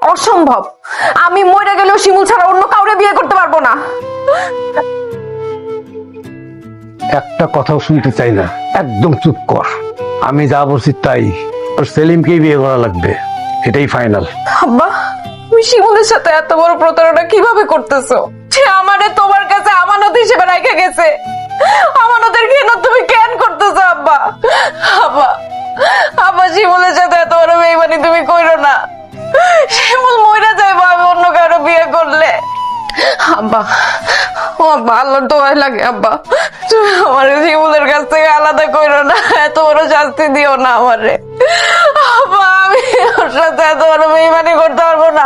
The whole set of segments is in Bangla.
অসম্ভব। আমি মরে গেলেও শিমুল ছাড়া অন্য কাউরে বিয়ে করতে পারবো না। একটা কথাও শুনতে চাই না, একদম চুপ কর। আমি যা বলছি তাই, তোর সেলিমকেই বিয়ে করা লাগবে, এটাই ফাইনাল। আব্বা, তুমি শিমুলের সাথে এত বড় প্রতারণা কিভাবে করতেছো? সে আমারে তোমার কাছে আমানত হিসেবে রেখে গেছে। আমানতের কেন তুমি কেন করতেছো আব্বা? আব্বা, আব্বা, শিমুলের সাথে এত বড় বেইমানি তুমি কইরো না। শিমুল মইরা যাইবো আমি অন্য কারো বিয়ে করলে। আব্বা, ও আব্বা, আল্লাহর দোয়াই লাগে আব্বা, তুমি আমার শিমুলের কাছ থেকে আলাদা কইরো না, এত বড় শাস্তি দিও না আমারে। আব্বা, আমি ওর সাথে এত বড় বেইমানি করতে পারবো না।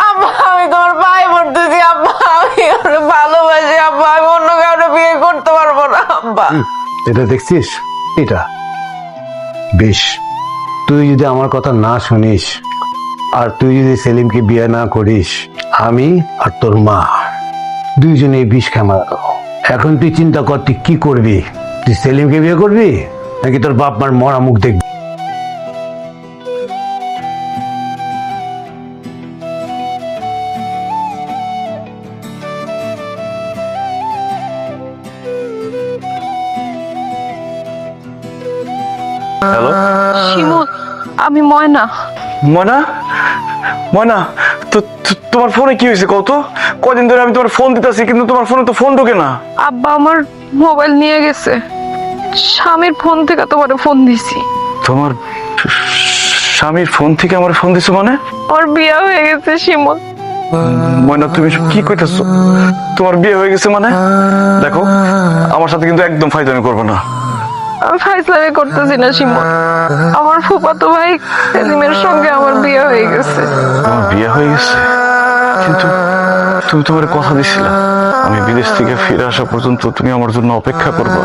আব্বা, আমি তোমার পায়ে পড়তেছি আব্বা, আমি ওরে ভালোবাসি আব্বা, আমি অন্য কারো বিয়ে করতে পারবো না আব্বা। এটা দেখছিস, এটা বেশ, তুই যদি আমার কথা না শুনিস আর তুই যদি সেলিমকে বিয়ে না করিস, আমি আর তোর মা দুইজনে বিষ খামা। এখন তুই চিন্তা কর, তুই কি করবি? তুই সেলিমকে বিয়ে করবি নাকি তোর বাপ মার মরা মুখ দেখবি? হ্যালো শিমুল, আমি ময়না। ময়না, ময়না, তোমার ফোনে কি হয়েছে কত? কদিন ধরে আমি তোমার ফোন দিতেছি কিন্তু তোমার ফোনে তো ফোন ঢোকে না। আব্বা আমার মোবাইল নিয়ে গেছে, স্বামীর ফোন থেকে তোমার ফোন দিছি। তোমার স্বামীর ফোন থেকে আমার ফোন দিছো মানে? ওর বিয়ে হয়ে গেছে শিমুল। ময়না, তুমি এসব কি কইতেছো? তোমার বিয়ে হয়ে গেছে মানে? দেখো, আমার সাথে কিন্তু একদম ফাইজলামি করবে না। আমি ফাইজলামি করতেছি না শিমুল, আমার ফুফাতো ভাই সেলিমের সঙ্গে আমার বিয়ে হয়ে গেছে। আমার বিয়ে হয়ে গেছে? কিন্তু তুমি তোমার কথা দিছিলা আমি বিদেশ থেকে ফিরে আসা পর্যন্ত তুমি আমার জন্য অপেক্ষা করবে,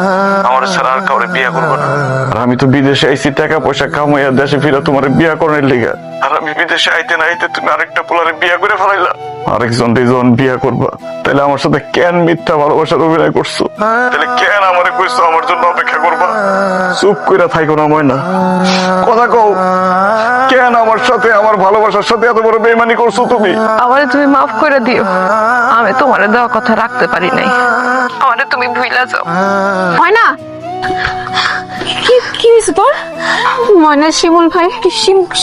আমার ছাড়া আর কাউরে বিয়ে করবে না। আর আমি তো বিদেশে আইছি টাকা পয়সা কামাইয়া দেশে ফিরে তোমার বিয়ে করার লিগা। আর আমি বিদেশে আইতে না আইতে তুমি আরেকটা পোলারে বিয়ে করে ফেলাইলা। আরেকজন যখন বিয়ে করবা, তাহলে আমার সাথে কেন মিথ্যা ভালোবাসার অভিনয় করছো? তাহলে কেন আমারে কইছো আমার জন্য অপেক্ষা করবা? চুপ কইরা থাইকো না ময়না, কথা কও, কেন আমার সাথে আমার ভালোবাসার সাথে এত বড় বেইমানি করছো তুমি? আমারে তুমি মাফ করে দিও, আমি তোমারে দেওয়া কথা রাখতে পারি নাই, আমারে তুমি ভুইলা যাও। হয় না? কি কি হয়েছে তোর? ময়না, শিমুল ভাই,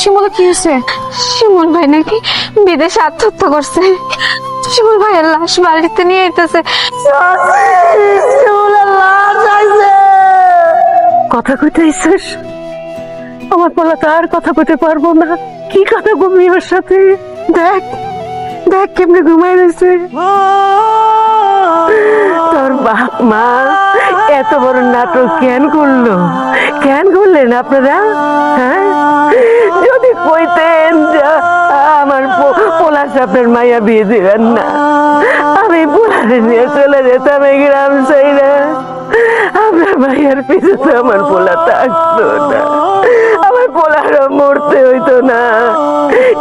শিমুল কি হয়েছে? শিমুল ভাই নাকি বিদেশে আত্মহত্যা করছে। শিমুল ভাইয়ের লাশ বাড়িতে নিয়ে আইতেছে। কথা কইতেছিস? আমার পোলা তো আর কথা কইতে পারবো না। কি কথা বলবি ওর সাথে? দেখ দেখ কেমনে ঘুমাই রয়েছে। তোর বাপ মা এত বড় নাটক কেন করলো? কেন করলেন আপনারা? হ্যাঁ, যদি কইতেন আমার পোলা সাপের মাইয়া বিয়ে দিবেন না, আমি পোলারে নিয়ে চলে যেতাম এই গ্রাম সাইরা। আপনার মাইয়ার পিছু তো আমার পোলা থাকতো না, আমার পোলারও মরতে হইতো না।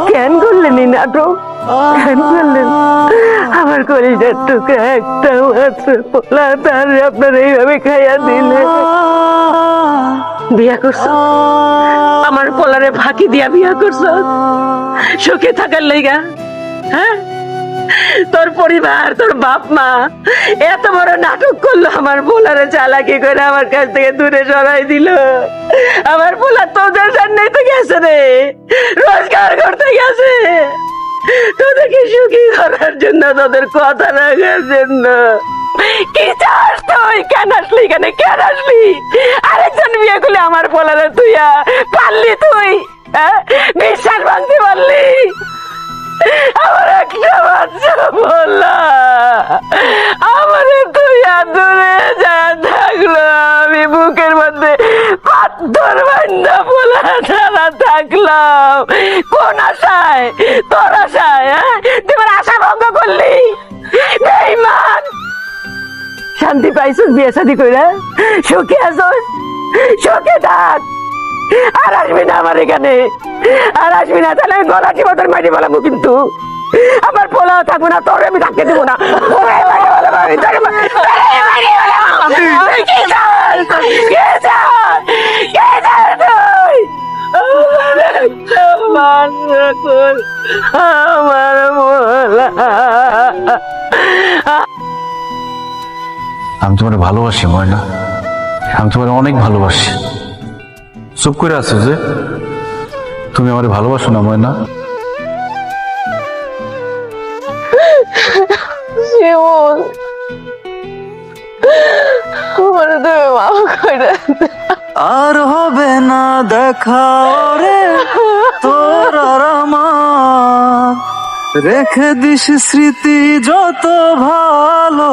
কেন করলেন এই নাটক? কেন করলেন? আমার কলিজার টুকরা একটা মাত্র পোলা, তার আপনার এইভাবে খাইয়া দিলে। বিয়া করছো, আমার পোলারে ফাঁকি দিয়া বিয়া করছো সুখে থাকার লাইগা? হ্যাঁ, তোর পরিবার, তোর বাপ মা এত বড় নাটক করলো, আমার পোলারে চালাকি করে আমার কাছ থেকে দূরে সরাই দিল। আমার পোলা তোদের সামনে তো গেছে রে, রোজগার করতে গেছে তোদেরকে সুখী করার জন্য, তোদের কথা রাখার জন্য। কি চাস তুই? কেন আসলি? কেন আসলি? আরেকজন বিয়ে করলে আমার পোলারে তুই পারলি? তুই বিশ্বাস ভাঙতে পারলি? আমার একটা বাচ্চা বললা আমারে তুই দূরে যা থাকলো, আমি বুকের মধ্যে পাথর বান্ধা পোলা ছাড়া থাকলাম। কোন আশায়? তোর আশায়? তুই আশা ভঙ্গ করলি, বেঈমান। শান্তি পাইছিস বিয়ে শাদী কইরা? সুখে আছোস? সুখে থাক, আর আসবি না আমার এখানে, আর আসবি না। তাহলে আমি গলা টিপা তোর মাটি বলাবো, কিন্তু আমার পোলাও থাকবো না, তোর আমি থাকতে দেবো না। তুই মান রাখুন আমার মোলা। আমি তোমার ভালোবাসি ময়না, আমি তোমার অনেক ভালোবাসি। চুপ করে আছো যে, তুমি আমার ভালোবাসো না ময়না? শিমুল, আমার তুমি মাফ করে দাও। আর হবে না দেখা রে তোর আর আমার, রেখে দিস স্মৃতি যত ভালো।